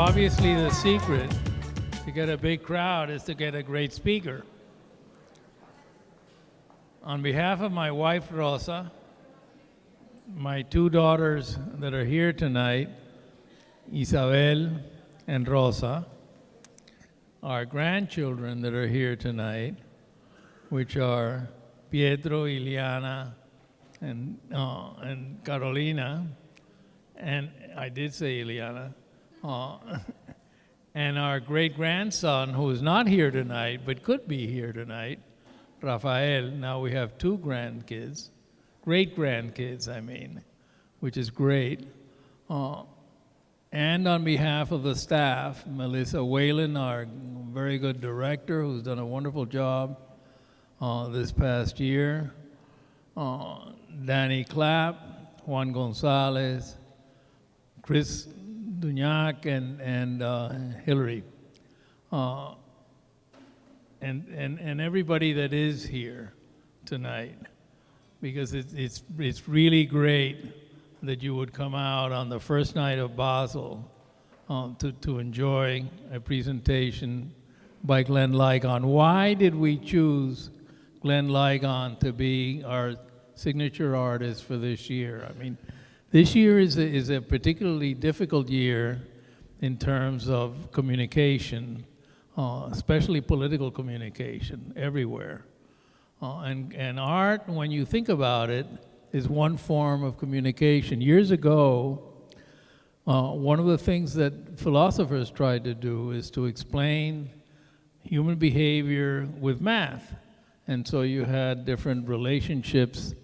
obviously the secret to get a big crowd is to get a great speaker. On behalf of my wife, Rosa, my two daughters that are here tonight, Isabel and Rosa, our grandchildren that are here tonight, which are Pietro, Ileana, and Carolina, and I did say Ileana, and our great-grandson, who is not here tonight, but could be here tonight, Rafael. Now we have two grandkids, great-grandkids, I mean, which is great. And on behalf of the staff, Melissa Whalen, our very good director, who's done a wonderful job this past year, Danny Clapp, Juan Gonzalez, Chris Dunyac, and Hillary, and everybody that is here tonight, because it's really great that you would come out on the first night of Basel to enjoy a presentation by Glenn Ligon. Why did we choose Glenn Ligon to be our signature artist for this year? I mean, this year is a particularly difficult year in terms of communication, especially political communication everywhere. And art, when you think about it, is one form of communication. Years ago, one of the things that philosophers tried to do is to explain human behavior with math. And so you had different relationships.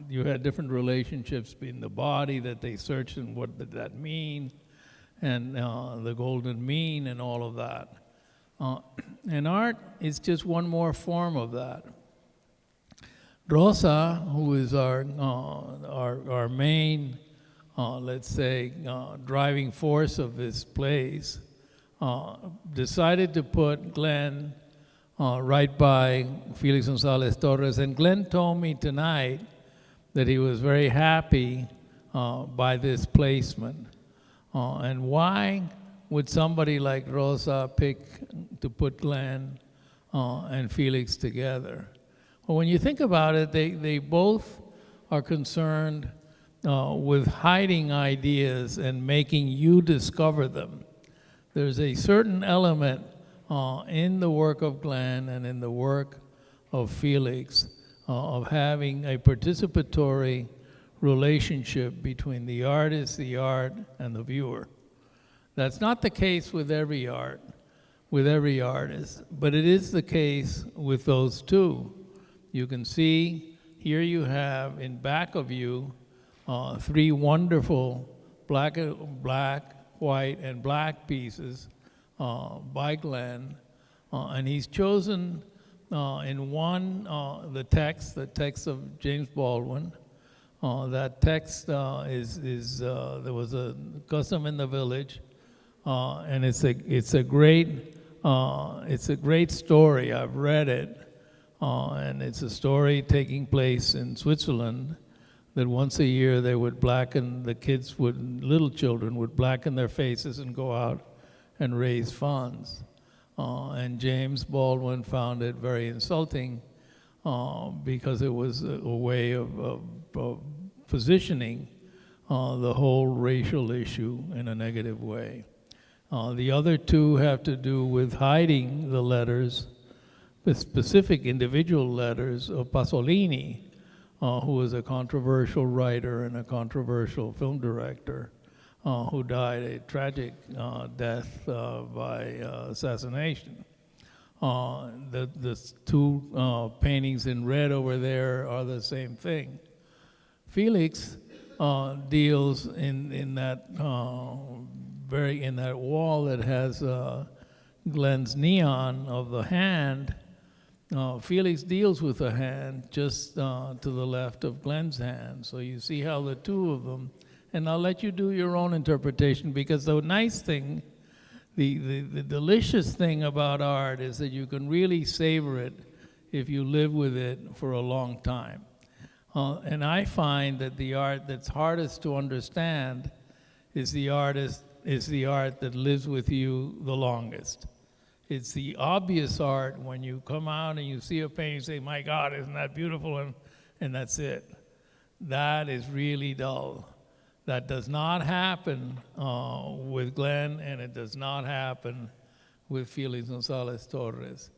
You had different relationships in the body that they searched, and what did that mean, and the golden mean, and all of that. And art is just one more form of that. Rosa, who is our main, let's say, driving force of this place, decided to put Glenn right by Felix Gonzalez Torres. And Glenn told me tonight that he was very happy by this placement. And why would somebody like Rosa pick to put Glenn and Felix together? Well, when you think about it, they both are concerned with hiding ideas and making you discover them. There's a certain element in the work of Glenn and in the work of Felix of having a participatory relationship between the artist, the art, and the viewer. That's not the case with every art, with every artist, but it is the case with those two. You can see here you have in back of you three wonderful black, white, and black pieces by Glenn, and he's chosen in one the text of James Baldwin. That text is there was a custom in the village, and it's a great story. I've read it, and it's a story taking place in Switzerland. That once a year they would blacken, little children would blacken their faces and go out and raise funds. And James Baldwin found it very insulting because it was a way of positioning the whole racial issue in a negative way. The other two have to do with hiding the letters, the specific individual letters of Pasolini, who was a controversial writer and a controversial film director, who died a tragic death by assassination. The two paintings in red over there are the same thing. Felix deals in that in that wall that has Glenn's neon of the hand. Felix deals with the hand just to the left of Glenn's hand. So you see how the two of them, and I'll let you do your own interpretation, because the nice thing, the delicious thing about art is that you can really savor it if you live with it for a long time. And I find that the art that's hardest to understand is the artist is the art that lives with you the longest. It's the obvious art when you come out and you see a painting, you say, my God, isn't that beautiful? And that's it. That is really dull. That does not happen with Glenn, and it does not happen with Felix Gonzalez Torres.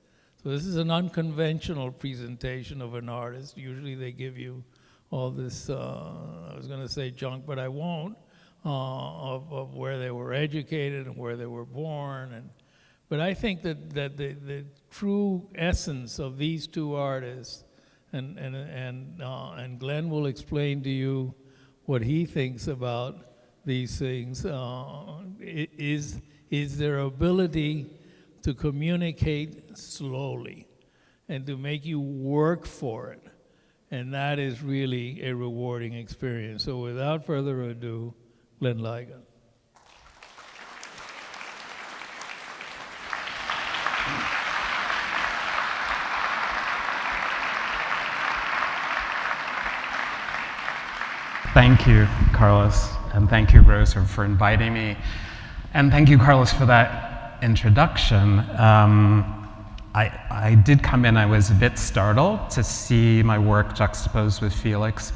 So this is an unconventional presentation of an artist. Usually they give you all this, I was going to say junk, but I won't, of where they were educated and where they were born. But I think that the true essence of these two artists, and Glenn will explain to you what he thinks about these things, is their ability to communicate slowly and to make you work for it. And that is really a rewarding experience. So without further ado, Glenn Ligon. Thank you, Carlos, and thank you, Rosa, for inviting me. And thank you, Carlos, for that introduction. I did come in, I was a bit startled to see my work juxtaposed with Felix,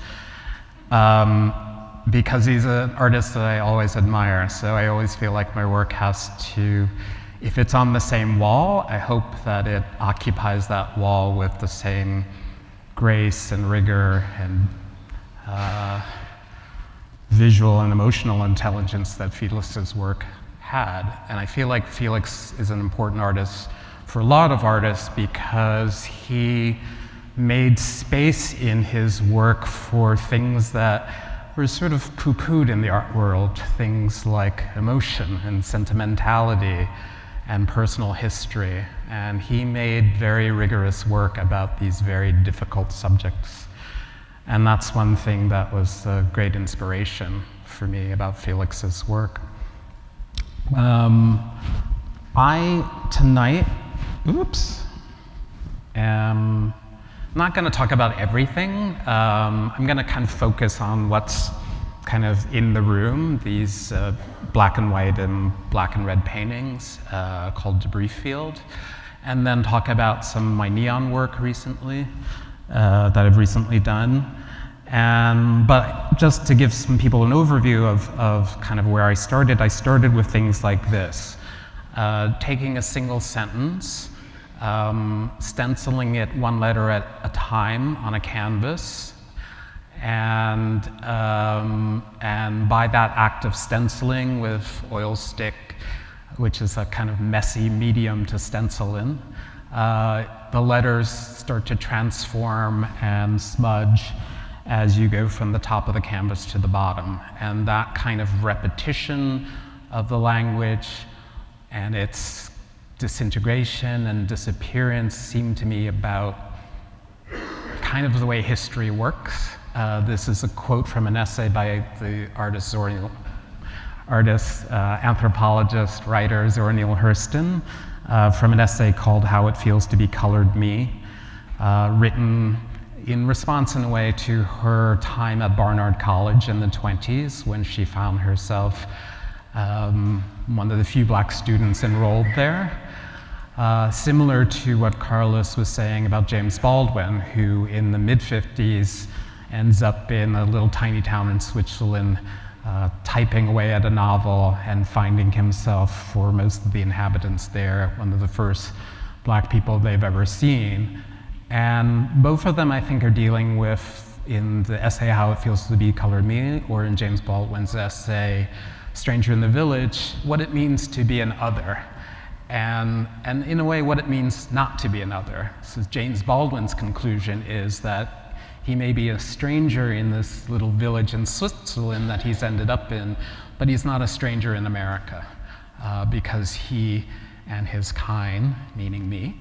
because he's an artist that I always admire. So I always feel like my work has to, if it's on the same wall, I hope that it occupies that wall with the same grace and rigor and visual and emotional intelligence that Felix's work had. And I feel like Felix is an important artist for a lot of artists because he made space in his work for things that were sort of poo-pooed in the art world, things like emotion and sentimentality and personal history. And he made very rigorous work about these very difficult subjects. And that's one thing that was a great inspiration for me about Felix's work. I, tonight, am not going to talk about everything. I'm going to kind of focus on what's kind of in the room, these black and white and black and red paintings called Debris Field, and then talk about some of my neon work recently. That I've recently done. But just to give some people an overview of kind of where I started with things like this. Taking a single sentence, stenciling it one letter at a time on a canvas, and by that act of stenciling with oil stick, which is a kind of messy medium to stencil in, the letters start to transform and smudge as you go from the top of the canvas to the bottom. And that kind of repetition of the language and its disintegration and disappearance seem to me about kind of the way history works. This is a quote from an essay by the anthropologist, writer Zora Neale Hurston, from an essay called How It Feels to Be Colored Me, written in response in a way to her time at Barnard College in the 20s when she found herself one of the few black students enrolled there. Similar to what Carlos was saying about James Baldwin, who in the mid-50s ends up in a little tiny town in Switzerland, typing away at a novel and finding himself, for most of the inhabitants there, one of the first black people they've ever seen. And both of them, I think, are dealing with, in the essay How It Feels to Be Colored Me, or in James Baldwin's essay Stranger in the Village, what it means to be an other. And in a way, what it means not to be an other. So James Baldwin's conclusion is that he may be a stranger in this little village in Switzerland that he's ended up in, but he's not a stranger in America, because he and his kind, meaning me,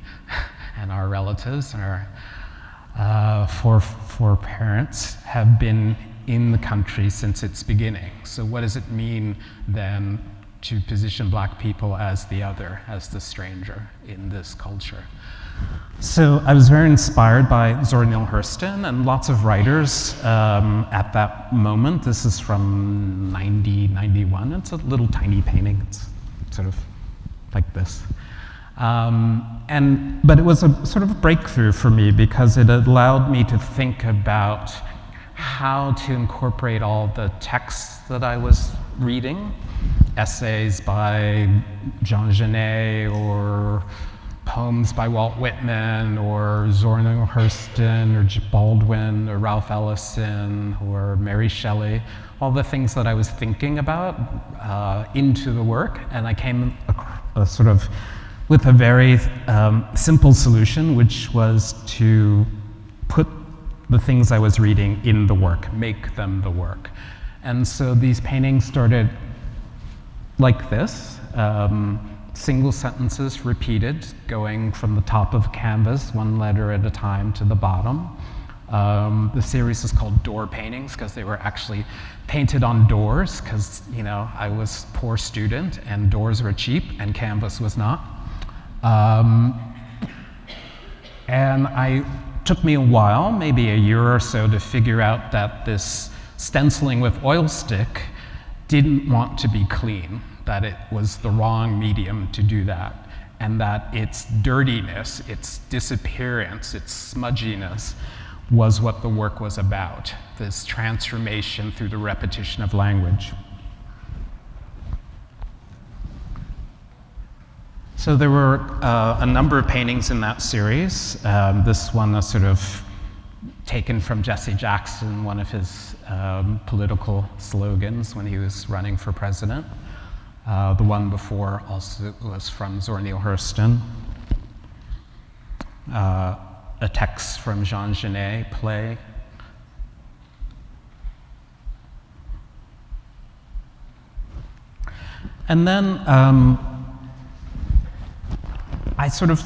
and our relatives and our foreparents have been in the country since its beginning. So what does it mean then to position black people as the other, as the stranger in this culture? So I was very inspired by Zora Neale Hurston and lots of writers at that moment. This is from 90, 91. It's a little tiny painting. It's sort of like this. But it was a sort of breakthrough for me because it allowed me to think about how to incorporate all the texts that I was reading, essays by Jean Genet or poems by Walt Whitman or Zora Neale Hurston or Baldwin or Ralph Ellison or Mary Shelley, all the things that I was thinking about into the work, and I came sort of with a very simple solution, which was to put the things I was reading in the work, make them the work. And so these paintings started like this. Single sentences repeated, going from the top of canvas, one letter at a time, to the bottom. The series is called Door Paintings because they were actually painted on doors because, you know, I was a poor student and doors were cheap and canvas was not. And it took me a while, maybe a year or so, to figure out that this stenciling with oil stick didn't want to be clean, that it was the wrong medium to do that, and that its dirtiness, its disappearance, its smudginess was what the work was about, this transformation through the repetition of language. So there were a number of paintings in that series. This one is sort of taken from Jesse Jackson, one of his political slogans when he was running for president. The one before also was from Zora Neale Hurston. A text from Jean Genet, Plea. And then I sort of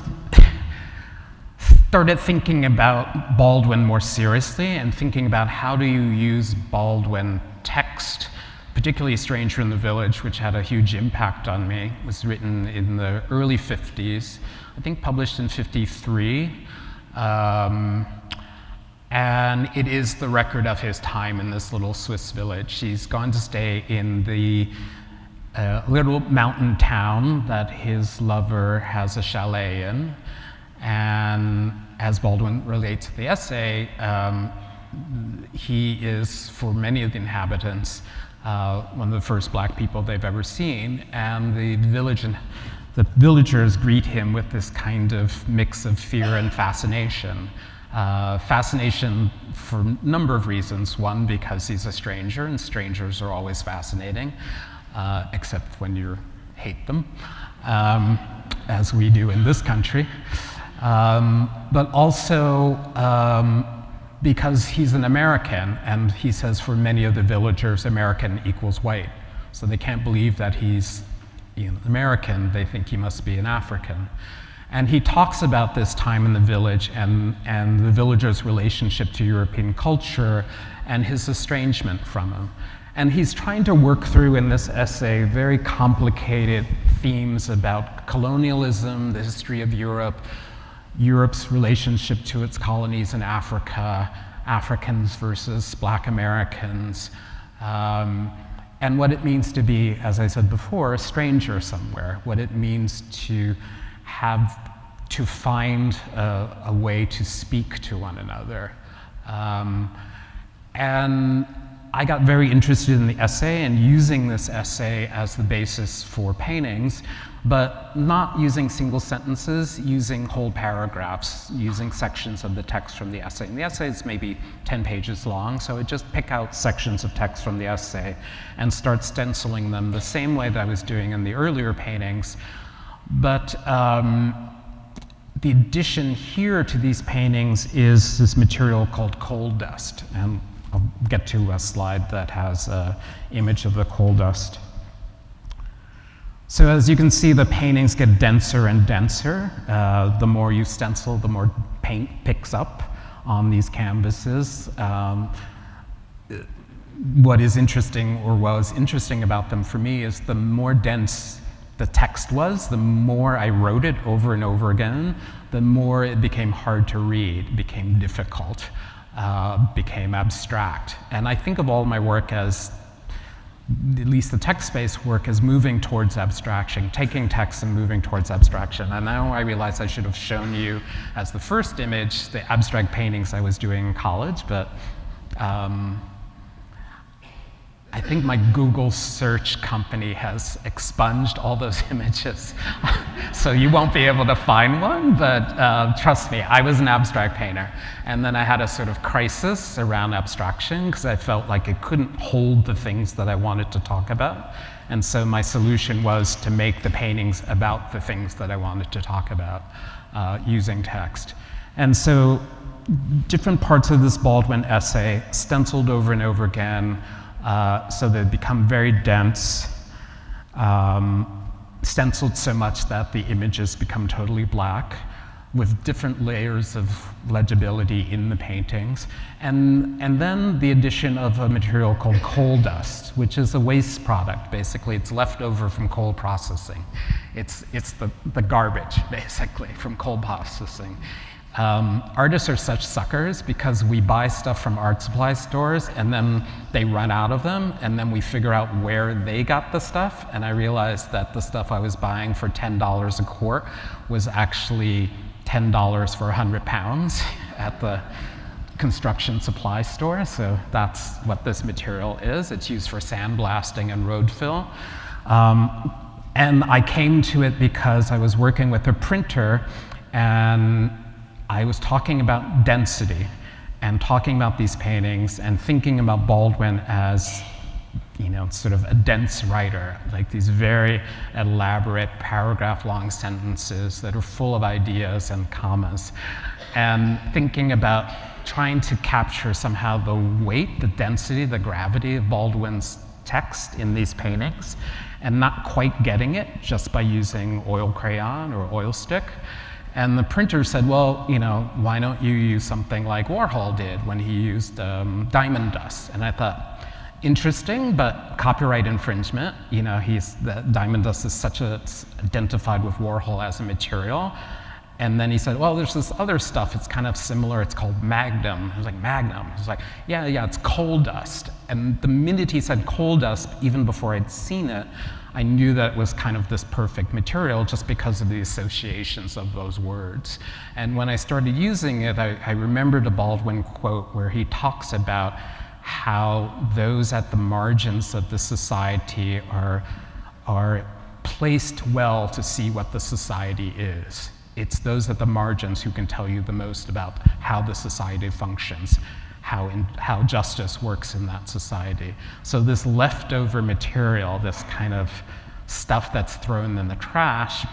started thinking about Baldwin more seriously and thinking about how do you use Baldwin text, particularly Stranger in the Village, which had a huge impact on me. It was written in the early 50s, I think published in 53. And it is the record of his time in this little Swiss village. He's gone to stay in the little mountain town that his lover has a chalet in. And as Baldwin relates to the essay, he is, for many of the inhabitants, one of the first black people they've ever seen. And the villagers greet him with this kind of mix of fear and fascination. Fascination for a number of reasons. One, because he's a stranger, and strangers are always fascinating, except when you hate them, as we do in this country. But also because he's an American, and he says for many of the villagers, American equals white. So they can't believe that he's American, they think he must be an African. And he talks about this time in the village and the villagers' relationship to European culture and his estrangement from him. And he's trying to work through in this essay very complicated themes about colonialism, the history of Europe, Europe's relationship to its colonies in Africa, Africans versus Black Americans, and what it means to be, as I said before, a stranger somewhere, what it means to find a way to speak to one another. And I got very interested in the essay and using this essay as the basis for paintings, but not using single sentences, using whole paragraphs, using sections of the text from the essay. And the essay is maybe 10 pages long, so I would just pick out sections of text from the essay and start stenciling them the same way that I was doing in the earlier paintings. But the addition here to these paintings is this material called coal dust. And I'll get to a slide that has an image of the coal dust. So as you can see, the paintings get denser and denser. The more you stencil, the more paint picks up on these canvases. What is interesting, or what was interesting about them for me, is the more dense the text was, the more I wrote it over and over again, the more it became hard to read, became difficult, became abstract. And I think of all my work as, at least the text-based work, as moving towards abstraction, taking text and moving towards abstraction. And now I realize I should have shown you as the first image the abstract paintings I was doing in college, but I think my Google search company has expunged all those images. So you won't be able to find one, but trust me, I was an abstract painter. And then I had a sort of crisis around abstraction because I felt like it couldn't hold the things that I wanted to talk about. And so my solution was to make the paintings about the things that I wanted to talk about using text. And so different parts of this Baldwin essay stenciled over and over again, so they become very dense, stenciled so much that the images become totally black, with different layers of legibility in the paintings. And then the addition of a material called coal dust, which is a waste product, basically. It's left over from coal processing. It's the garbage, basically, from coal processing. Artists are such suckers because we buy stuff from art supply stores and then they run out of them, and then we figure out where they got the stuff. And I realized that the stuff I was buying for $10 a quart was actually $10 for 100 pounds at the construction supply store. So that's what this material is. It's used for sandblasting and road fill. And I came to it because I was working with a printer, and I was talking about density and talking about these paintings and thinking about Baldwin as, you know, sort of a dense writer, like these very elaborate paragraph-long sentences that are full of ideas and commas, and thinking about trying to capture somehow the weight, the density, the gravity of Baldwin's text in these paintings, and not quite getting it just by using oil crayon or oil stick. And the printer said, well, you know, why don't you use something like Warhol did when he used diamond dust? And I thought, interesting, but copyright infringement. You know, the diamond dust is it's identified with Warhol as a material. And then he said, well, there's this other stuff, it's kind of similar, it's called Magnum. I was like, Magnum? He was like, yeah, it's coal dust. And the minute he said coal dust, even before I'd seen it, I knew that it was kind of this perfect material just because of the associations of those words. And when I started using it, I remembered a Baldwin quote where he talks about how those at the margins of the society are placed well to see what the society is. It's those at the margins who can tell you the most about how the society functions, how justice works in that society. So this leftover material, this kind of stuff that's thrown in the trash,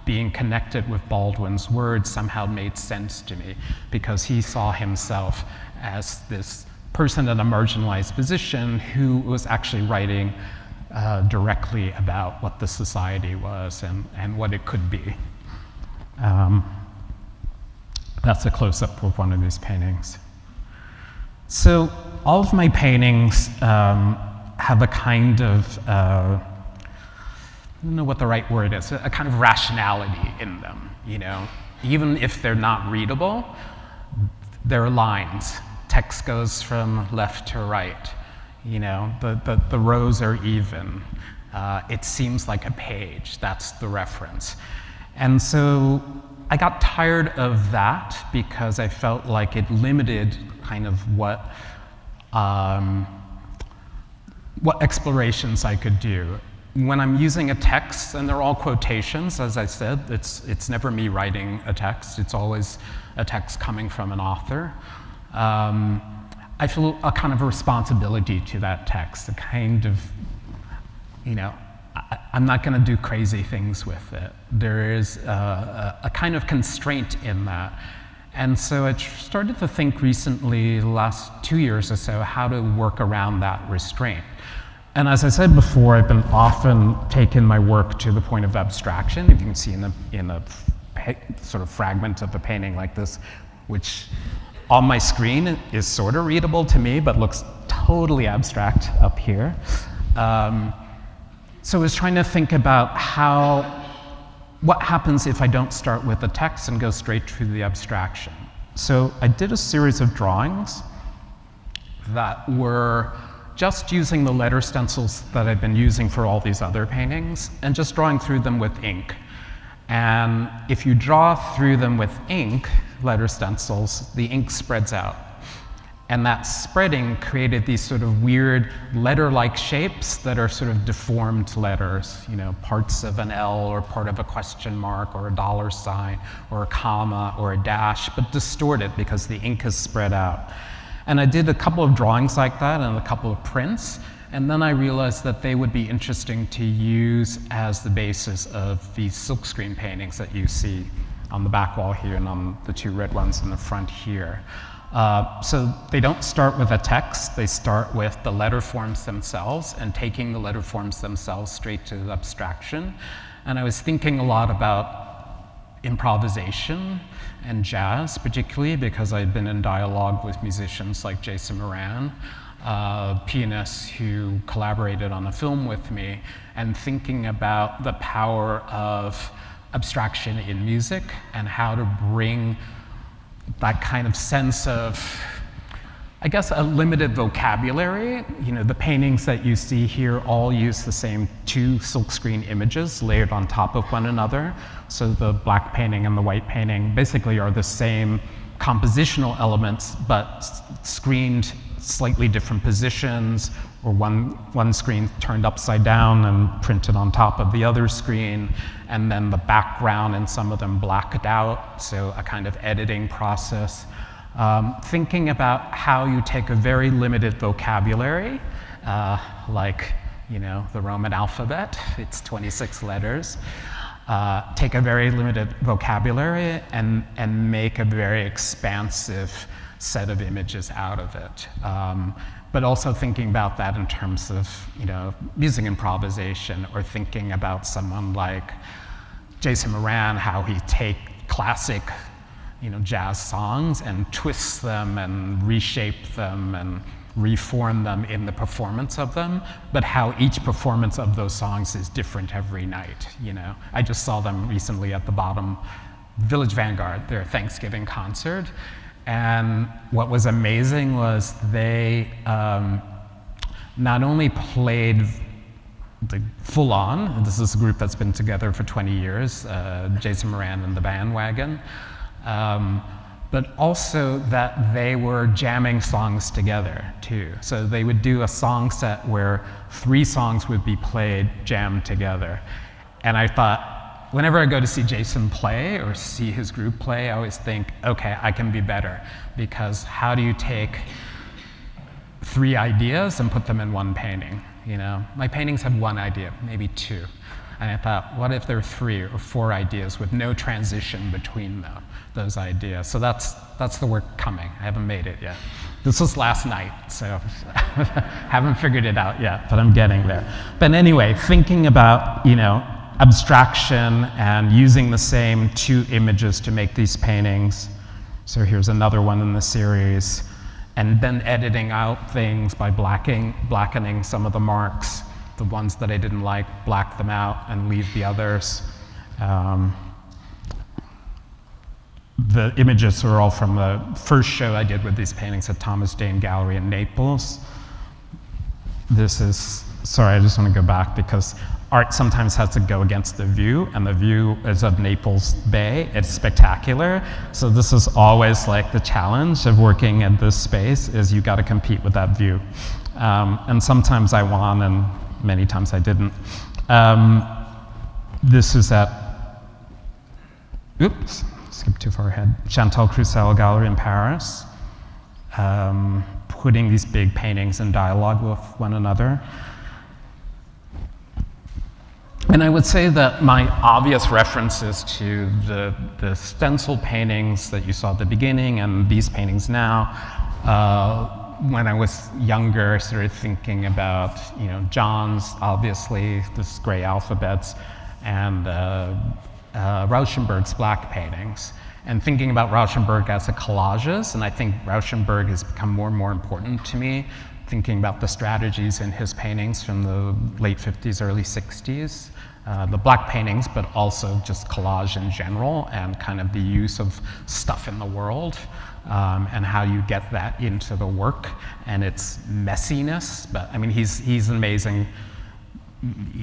being connected with Baldwin's words somehow made sense to me, because he saw himself as this person in a marginalized position who was actually writing directly about what the society was and what it could be. That's a close-up of one of these paintings. So all of my paintings have a kind of, I don't know what the right word is, a kind of rationality in them, you know. Even if they're not readable, there are lines. Text goes from left to right, you know. The rows are even. It seems like a page, that's the reference. And so I got tired of that because I felt like it limited kind of what explorations I could do. When I'm using a text, and they're all quotations, as I said, it's never me writing a text, it's always a text coming from an author. I feel a kind of a responsibility to that text, a kind of, you know, I'm not going to do crazy things with it. There is a kind of constraint in that. And so I started to think recently, the last 2 years or so, how to work around that restraint. And as I said before, I've been often taken my work to the point of abstraction. If you can see in a sort of fragment of the painting like this, which on my screen is sort of readable to me, but looks totally abstract up here. So I was trying to think about what happens if I don't start with the text and go straight to the abstraction. So I did a series of drawings that were just using the letter stencils that I've been using for all these other paintings and just drawing through them with ink. And if you draw through them with ink, letter stencils, the ink spreads out. And that spreading created these sort of weird letter-like shapes that are sort of deformed letters, you know, parts of an L or part of a question mark or a dollar sign or a comma or a dash, but distorted because the ink is spread out. And I did a couple of drawings like that and a couple of prints, and then I realized that they would be interesting to use as the basis of these silkscreen paintings that you see on the back wall here and on the two red ones in the front here. So they don't start with a text, they start with the letter forms themselves and taking the letter forms themselves straight to the abstraction. And I was thinking a lot about improvisation and jazz, particularly because I'd been in dialogue with musicians like Jason Moran, pianists who collaborated on a film with me, and thinking about the power of abstraction in music and how to bring that kind of sense of, I guess, a limited vocabulary. You know, the paintings that you see here all use the same two silkscreen images layered on top of one another. So the black painting and the white painting basically are the same compositional elements, but screened slightly different positions, or one screen turned upside down and printed on top of the other screen, and then the background and some of them blacked out, so a kind of editing process. Thinking about how you take a very limited vocabulary, like, you know, the Roman alphabet, it's 26 letters, take a very limited vocabulary and make a very expansive set of images out of it. But also thinking about that in terms of, you know, music improvisation, or thinking about someone like Jason Moran, how he take classic, you know, jazz songs and twists them and reshape them and reform them in the performance of them, but how each performance of those songs is different every night, you know. I just saw them recently at the Bottom Village Vanguard, their Thanksgiving concert. And what was amazing was they not only played the full on, this is a group that's been together for 20 years, Jason Moran and the Bandwagon, but also that they were jamming songs together too. So they would do a song set where 3 songs would be played, jammed together. And I thought, whenever I go to see Jason play or see his group play, I always think, okay, I can be better, because how do you take 3 ideas and put them in one painting? You know, my paintings have 1 idea, maybe 2. And I thought, what if there are 3 or 4 ideas with no transition between those ideas? So that's the work coming. I haven't made it yet. This was last night, so haven't figured it out yet, but I'm getting there. But anyway, thinking about, you know, abstraction and using the same 2 images to make these paintings. So here's another one in the series. And then editing out things by blackening some of the marks. The ones that I didn't like, black them out and leave the others. The images are all from the first show I did with these paintings at Thomas Dane Gallery in Naples. This is, sorry, I just want to go back because art sometimes has to go against the view, and the view is of Naples Bay. It's spectacular. So this is always like the challenge of working in this space, is you got to compete with that view. And sometimes I won, and many times I didn't. This is at, oops, skipped too far ahead, Chantal Crucel Gallery in Paris, putting these big paintings in dialogue with one another. And I would say that my obvious references to the stencil paintings that you saw at the beginning and these paintings now, when I was younger, I started thinking about, you know, John's, obviously, this gray alphabets, and Rauschenberg's black paintings, and thinking about Rauschenberg as a collages. And I think Rauschenberg has become more and more important to me thinking about the strategies in his paintings from the late 50s, early 60s. The black paintings, but also just collage in general, and kind of the use of stuff in the world, and how you get that into the work, and its messiness. But I mean, he's amazing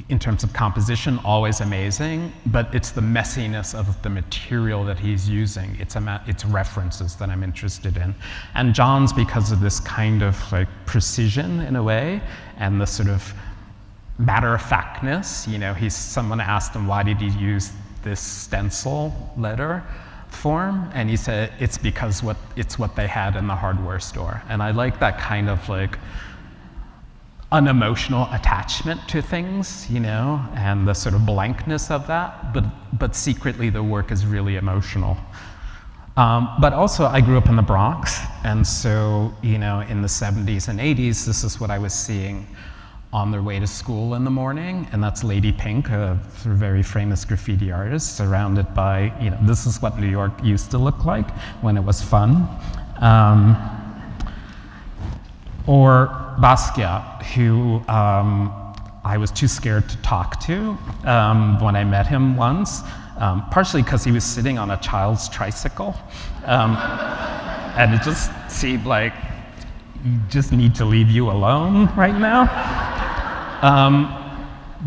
in terms of composition, always amazing, but it's the messiness of the material that he's using. It's references that I'm interested in. And John's, because of this kind of like precision in a way, and the sort of matter-of-factness, you know, someone asked him, why did he use this stencil letter form? And he said, it's because it's what they had in the hardware store. And I like that kind of like unemotional attachment to things, you know, and the sort of blankness of that, but secretly the work is really emotional. But also I grew up in the Bronx, and so, you know, in the 70s and 80s, this is what I was seeing on their way to school in the morning, and that's Lady Pink, a sort of very famous graffiti artist, surrounded by, you know, this is what New York used to look like when it was fun. Or Basquiat, who I was too scared to talk to when I met him once, partially because he was sitting on a child's tricycle, and it just seemed like, you just need to leave you alone right now.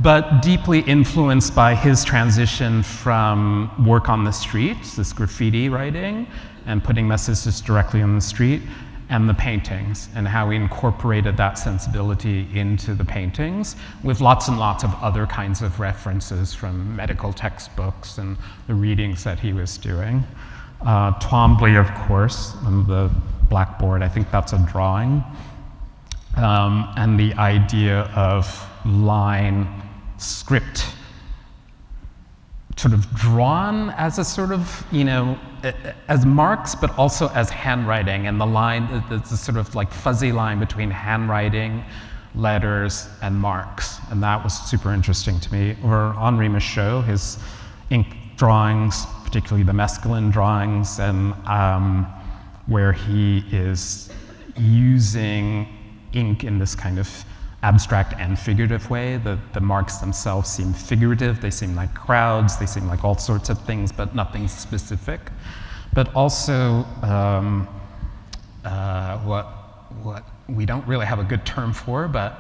But deeply influenced by his transition from work on the streets, this graffiti writing, and putting messages directly on the street, and the paintings, and how he incorporated that sensibility into the paintings, with lots and lots of other kinds of references from medical textbooks and the readings that he was doing. Twombly, of course, on the blackboard, I think that's a drawing. And the idea of line script sort of drawn as a sort of, you know, as marks, but also as handwriting, and the line, the sort of like fuzzy line between handwriting, letters, and marks. And that was super interesting to me. Or Henri Michaud, his ink drawings, particularly the mescaline drawings, and where he is using ink in this kind of abstract and figurative way. The marks themselves seem figurative, they seem like crowds, they seem like all sorts of things, but nothing specific. But also, what we don't really have a good term for, but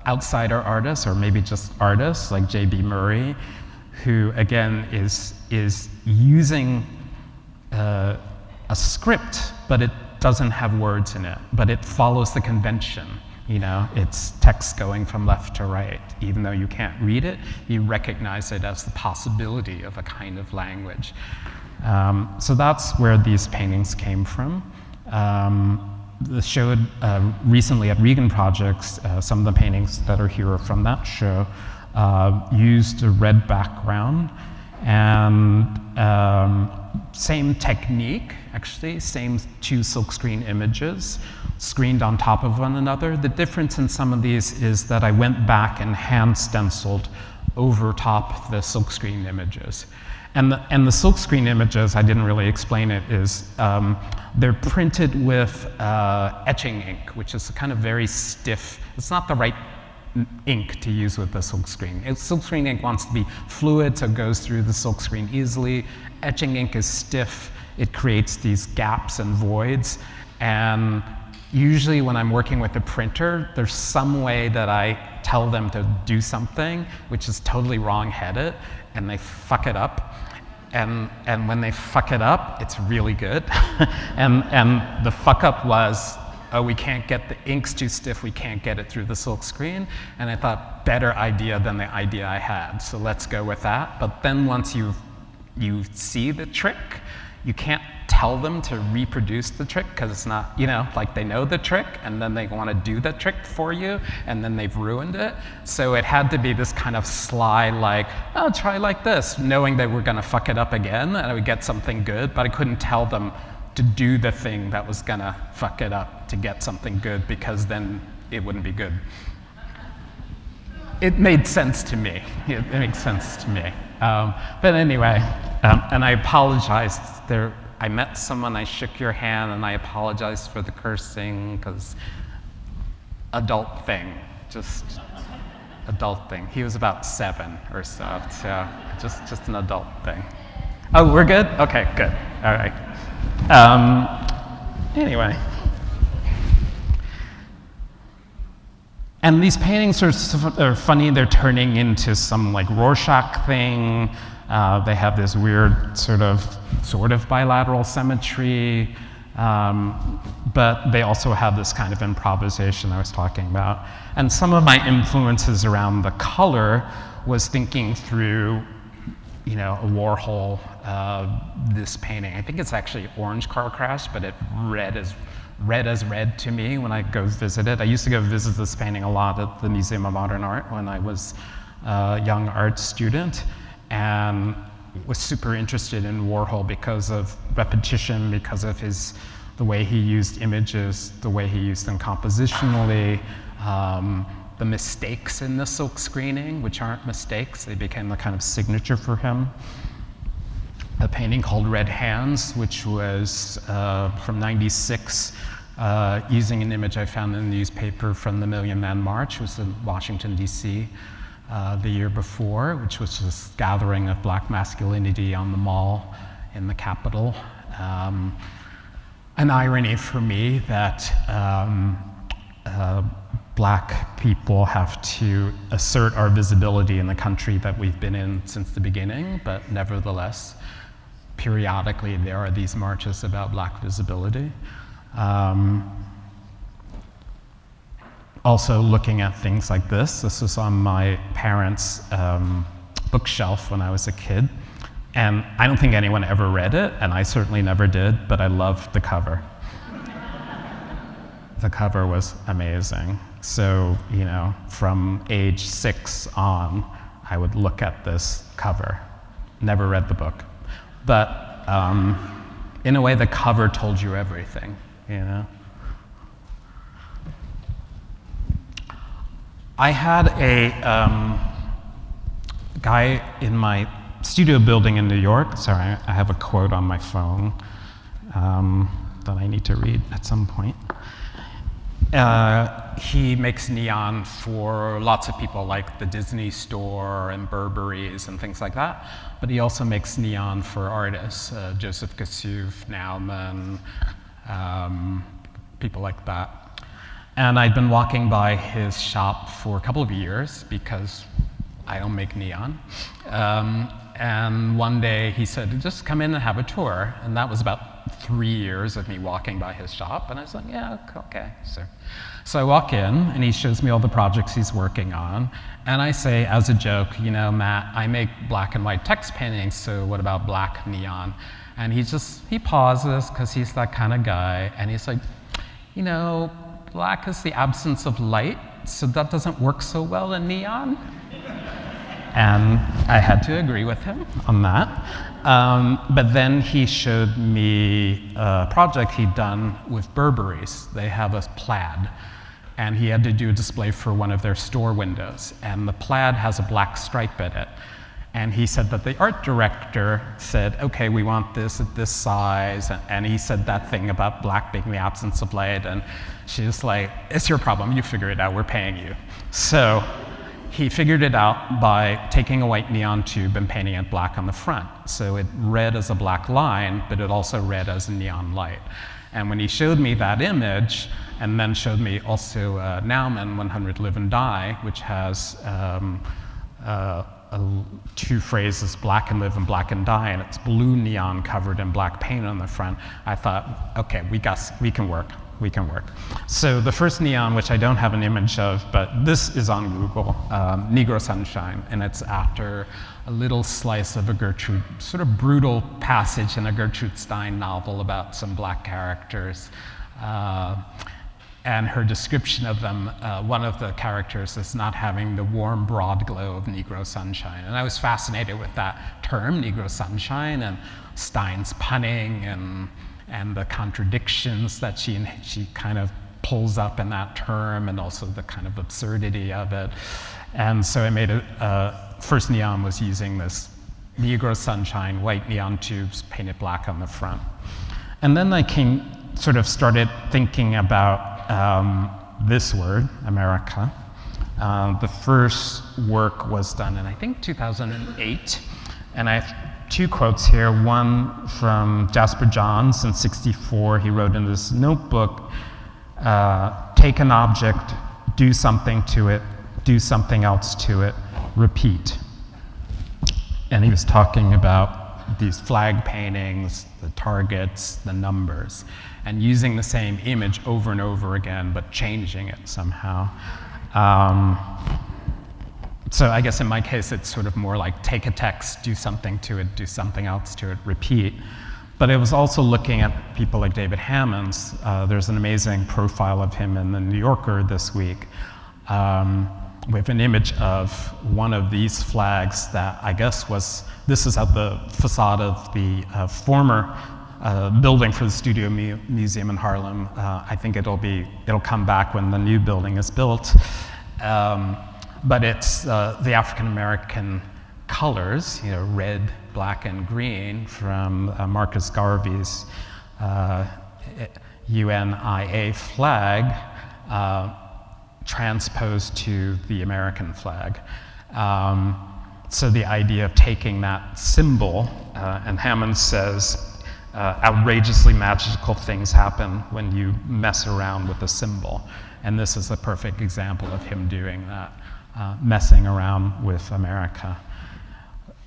outsider artists, or maybe just artists like J.B. Murray, who again is using a script, but it doesn't have words in it, but it follows the convention. You know, it's text going from left to right. Even though you can't read it, you recognize it as the possibility of a kind of language. So that's where these paintings came from. The show recently at Ligon Projects, some of the paintings that are here from that show used a red background, and same technique, actually, same two silkscreen images screened on top of one another. The difference in some of these is that I went back and hand stenciled over top the silkscreen images. And the silkscreen images, I didn't really explain it, is they're printed with etching ink, which is a kind of very stiff, it's not the right ink to use with the silkscreen. Silkscreen ink wants to be fluid, so it goes through the silkscreen easily. Etching ink is stiff, it creates these gaps and voids, and usually when I'm working with a printer, there's some way that I tell them to do something which is totally wrong-headed, and they fuck it up. And when they fuck it up, it's really good. and the fuck up was, oh, we can't get the ink's too stiff, we can't get it through the silk screen. And I thought, better idea than the idea I had, so let's go with that. But then once you see the trick, you can't tell them to reproduce the trick, because it's not, you know, like they know the trick and then they want to do the trick for you and then they've ruined it. So it had to be this kind of sly, like, oh, try like this, knowing that we're going to fuck it up again and I would get something good, but I couldn't tell them to do the thing that was going to fuck it up to get something good, because then it wouldn't be good. It made sense to me. It makes sense to me. But anyway, and I apologized. I met someone, I shook your hand, and I apologized for the cursing, because adult thing, just adult thing. He was about 7 or so just an adult thing. Oh, we're good? Okay, good. All right. Anyway. And these paintings are funny. They're turning into some like Rorschach thing. They have this weird sort of bilateral symmetry. But they also have this kind of improvisation I was talking about. And some of my influences around the color was thinking through, a Warhol, this painting. I think it's actually Orange Car Crash, but it read as red to me when I go visit it. I used to go visit this painting a lot at the Museum of Modern Art when I was a young art student, and was super interested in Warhol because of repetition, because of the way he used images, the way he used them compositionally, the mistakes in the silk screening, which aren't mistakes, they became the kind of signature for him. A painting called Red Hands, which was from '96, using an image I found in the newspaper from the Million Man March. It was in Washington, D.C. The year before, which was this gathering of black masculinity on the Mall in the Capitol. An irony for me that black people have to assert our visibility in the country that we've been in since the beginning, but nevertheless, periodically there are these marches about black visibility. Also looking at things like this. This was on my parents' bookshelf when I was a kid. And I don't think anyone ever read it, and I certainly never did, but I loved the cover. The cover was amazing. So, from age 6 on, I would look at this cover. Never read the book. But in a way, the cover told you everything, I had a guy in my studio building in New York. Sorry, I have a quote on my phone that I need to read at some point. He makes neon for lots of people, like the Disney Store and Burberry's and things like that. But he also makes neon for artists, Joseph Kassouf, Naumann, people like that. And I'd been walking by his shop for a couple of years because I don't make neon. And one day he said, just come in and have a tour. And that was about 3 years of me walking by his shop. And I was like, yeah, okay, sir. So I walk in and he shows me all the projects he's working on. And I say, as a joke, Matt, I make black and white text paintings, so what about black neon? And he pauses because he's that kind of guy. And he's like, black is the absence of light, so that doesn't work so well in neon. And I had to agree with him on that. But then he showed me a project he'd done with Burberry's. They have a plaid, and he had to do a display for one of their store windows. And the plaid has a black stripe in it. And he said that the art director said, okay, we want this at this size. And he said that thing about black being the absence of light. And she's like, it's your problem, you figure it out, we're paying you. So he figured it out by taking a white neon tube and painting it black on the front. So it read as a black line, but it also read as a neon light. And when he showed me that image, and then showed me also Naumann, 100 Live and Die, which has 2 phrases, black and live and black and die, and it's blue neon covered in black paint on the front, I thought, okay, we can work. So the first neon, which I don't have an image of, but this is on Google, Negro Sunshine, and it's after a little slice of a Gertrude, sort of brutal passage in a Gertrude Stein novel about some black characters. And her description of them, one of the characters is not having the warm, broad glow of Negro sunshine. And I was fascinated with that term, Negro sunshine, and Stein's punning and the contradictions that she kind of pulls up in that term, and also the kind of absurdity of it. And so I made first neon was using this Negro sunshine, white neon tubes painted black on the front. And then I started thinking about this word, America. The first work was done in, I think, 2008. And I have two quotes here. One from Jasper Johns in '64. He wrote in this notebook, take an object, do something to it, do something else to it, repeat. And he was talking about these flag paintings, the targets, the numbers, and using the same image over and over again, but changing it somehow. So I guess in my case, it's sort of more like take a text, do something to it, do something else to it, repeat. But it was also looking at people like David Hammons. There's an amazing profile of him in the New Yorker this week. We have an image of one of these flags that I guess this is at the facade of the former building for the Studio Museum in Harlem. I think it'll come back when the new building is built. But it's the African American colors, red, black, and green from Marcus Garvey's UNIA flag transposed to the American flag. So the idea of taking that symbol, and Hammond says, outrageously magical things happen when you mess around with a symbol. And this is a perfect example of him doing that, messing around with America.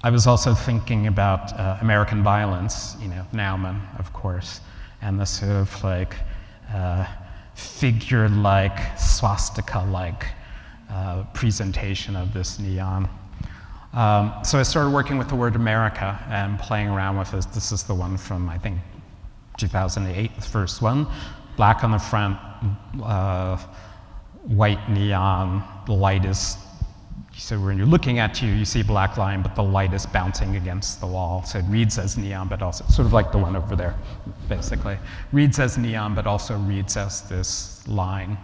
I was also thinking about American violence, Nauman, of course, and the sort of like figure-like, swastika-like presentation of this neon. So I started working with the word America and playing around with this. This is the one from, I think, 2008, the first one. Black on the front, white neon, the light is, so when you're looking at you see black line, but the light is bouncing against the wall. So it reads as neon, but also, sort of like the one over there, basically. Reads as neon, but also reads as this line.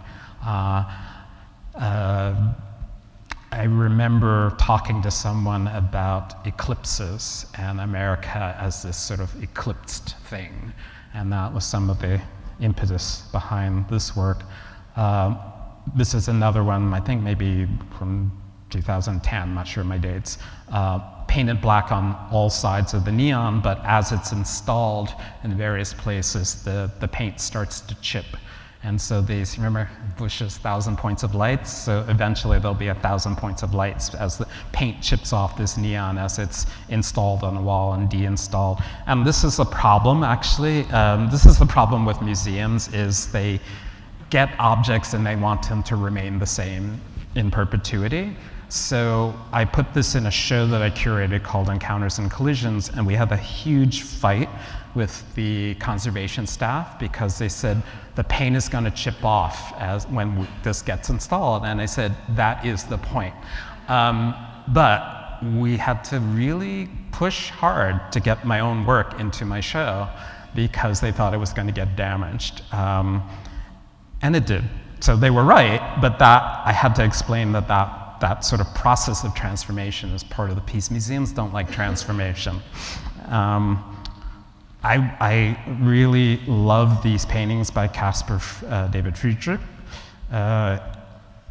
I remember talking to someone about eclipses and America as this sort of eclipsed thing. And that was some of the impetus behind this work. This is another one, I think maybe from 2010, I'm not sure my dates, painted black on all sides of the neon, but as it's installed in various places, the paint starts to chip. And so these, remember Bush's 1,000 points of lights? So eventually there'll be 1,000 points of lights as the paint chips off this neon as it's installed on a wall and deinstalled. And this is a problem, actually. This is the problem with museums, is they get objects and they want them to remain the same in perpetuity. So I put this in a show that I curated called Encounters and Collisions, and we had a huge fight with the conservation staff because they said the paint is going to chip off when this gets installed. And I said, that is the point. But we had to really push hard to get my own work into my show because they thought it was going to get damaged. And it did. So they were right, but I had to explain that sort of process of transformation is part of the piece. Museums don't like transformation. I really love these paintings by Caspar David Friedrich.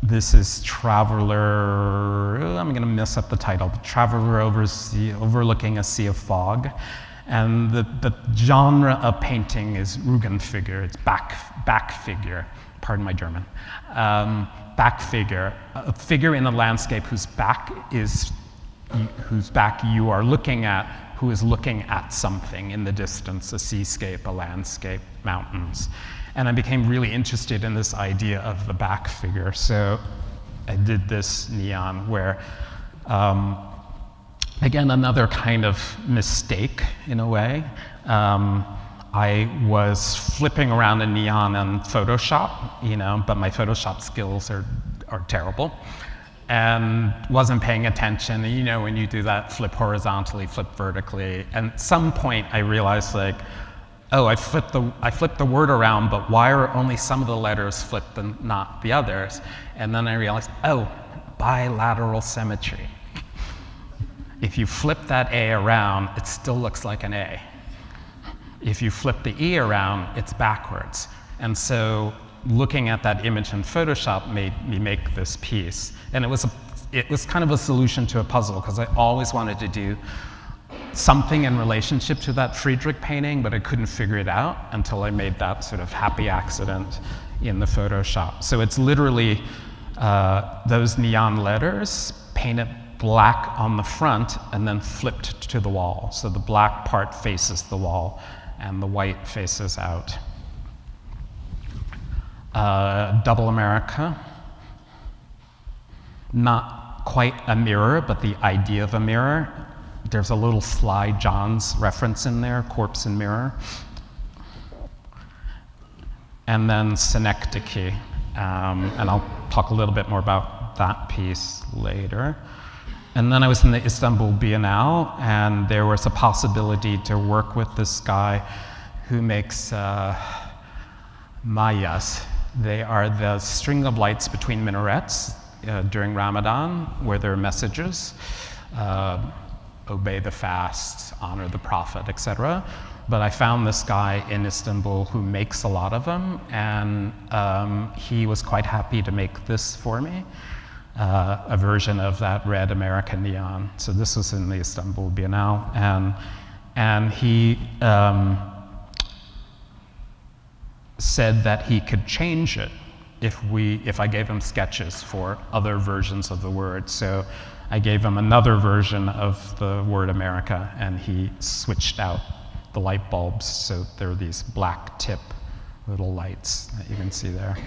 This is Traveler, I'm going to mess up the title, Traveler Overlooking a Sea of Fog. And the genre of painting is Rugenfigure, it's back figure, pardon my German. Back figure, a figure in a landscape whose back you are looking at, who is looking at something in the distance, a seascape, a landscape, mountains. And I became really interested in this idea of the back figure. So I did this neon where, again, another kind of mistake in a way. I was flipping around a neon in Photoshop, but my Photoshop skills are terrible. And wasn't paying attention. When you do that, flip horizontally, flip vertically. And at some point I realized oh, I flipped the word around, but why are only some of the letters flipped and not the others? And then I realized, oh, bilateral symmetry. If you flip that A around, it still looks like an A. If you flip the E around, it's backwards. And so looking at that image in Photoshop made me make this piece. And it was kind of a solution to a puzzle, because I always wanted to do something in relationship to that Friedrich painting, but I couldn't figure it out until I made that sort of happy accident in the Photoshop. So it's literally those neon letters painted black on the front and then flipped to the wall. So the black part faces the wall and the white faces out. Double America. Not quite a mirror, but the idea of a mirror. There's a little Sly John's reference in there, corpse and mirror. And then Synecdoche, and I'll talk a little bit more about that piece later. And then I was in the Istanbul Biennale, and there was a possibility to work with this guy who makes mayas. They are the string of lights between minarets during Ramadan, where there are messages, obey the fast, honor the prophet, etc. But I found this guy in Istanbul who makes a lot of them, and he was quite happy to make this for me, a version of that red American neon. So this was in the Istanbul Biennale, and he said that he could change it if I gave him sketches for other versions of the word. So I gave him another version of the word America, and he switched out the light bulbs, so there are these black tip little lights that you can see there.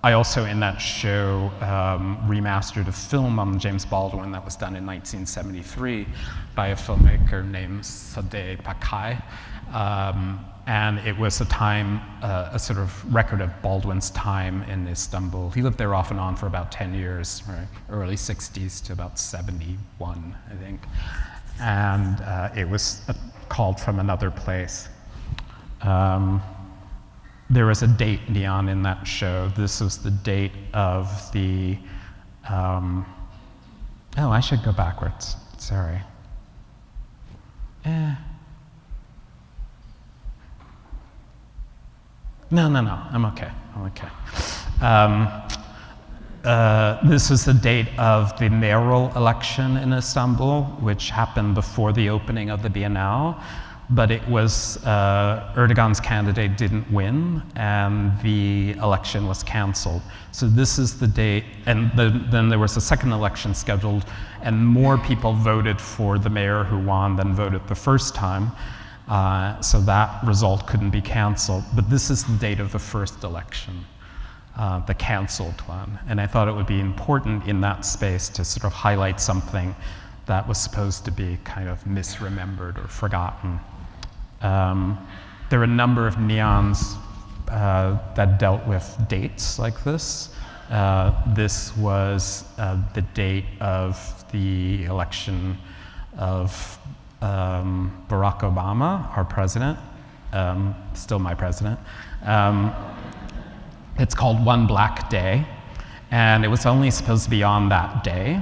I also, in that show, remastered a film on James Baldwin that was done in 1973 by a filmmaker named Sadeh Pakai. And it was a sort of record of Baldwin's time in Istanbul. He lived there off and on for about 10 years, right? Early 60s to about 71, I think. And it was called From Another Place. There was a date neon in that show. This was the date of the, oh, I should go backwards, sorry. No, I'm okay. This was the date of the mayoral election in Istanbul, which happened before the opening of the Biennale, but it was, Erdogan's candidate didn't win, and the election was canceled. So this is the date, and then there was a second election scheduled, and more people voted for the mayor who won than voted the first time. So that result couldn't be canceled. But this is the date of the first election, the canceled one. And I thought it would be important in that space to sort of highlight something that was supposed to be kind of misremembered or forgotten. There are a number of neons that dealt with dates like this. This was the date of the election of Barack Obama, our president, still my president. It's called One Black Day, and it was only supposed to be on that day.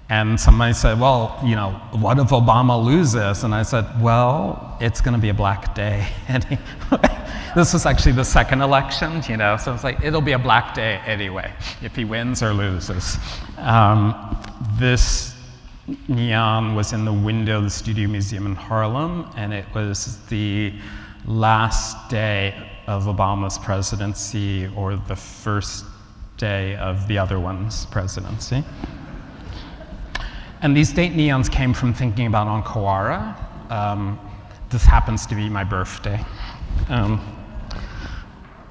And somebody said, well, you know, what if Obama loses? And I said, well, it's going to be a black day. And this was actually the second election, you know, so it's like, it'll be a black day anyway, if he wins or loses. This neon was in the window of the Studio Museum in Harlem, and it was the last day of Obama's presidency, or the first day of the other one's presidency. And these date neons came from thinking about Ankara. This happens to be my birthday.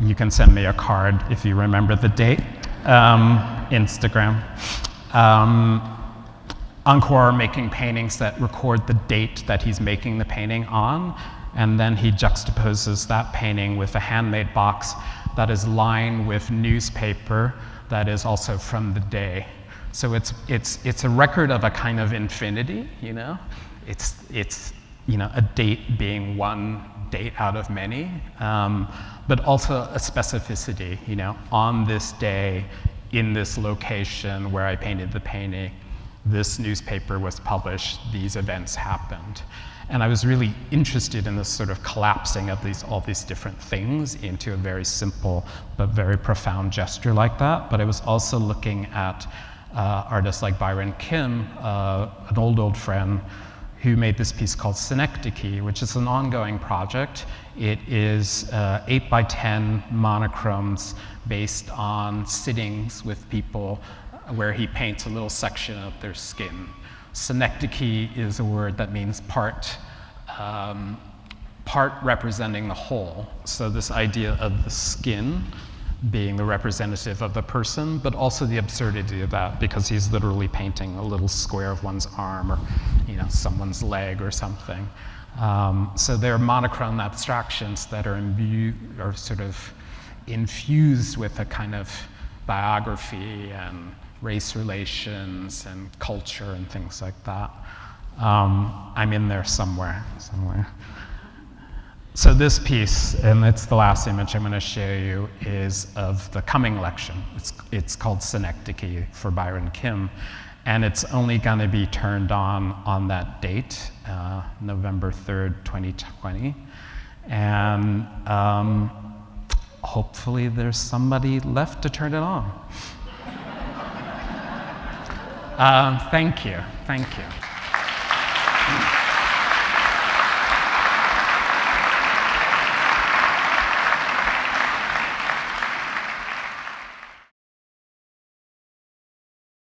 You can send me a card if you remember the date. Instagram. Ankara making paintings that record the date that he's making the painting on, and then he juxtaposes that painting with a handmade box that is lined with newspaper that is also from the day. So it's a record of a kind of infinity, you know? It's you know, a date being one date out of many, but also a specificity, you know? On this day, in this location where I painted the painting, this newspaper was published, these events happened. And I was really interested in this sort of collapsing of all these different things into a very simple but very profound gesture like that. But I was also looking at artists like Byron Kim, an old friend, who made this piece called Synecdoche, which is an ongoing project. It is 8 by 10 monochromes based on sittings with people where he paints a little section of their skin. Synecdoche is a word that means part representing the whole. So this idea of the skin being the representative of the person, but also the absurdity of that, because he's literally painting a little square of one's arm or someone's leg or something. So they're monochrome abstractions that are sort of infused with a kind of biography and race relations and culture and things like that. I'm in there somewhere. So this piece, and it's the last image I'm going to show you, is of the coming election. It's called Synecdoche for Byron Kim, and it's only going to be turned on that date, November 3rd, 2020. And hopefully there's somebody left to turn it on. Thank you.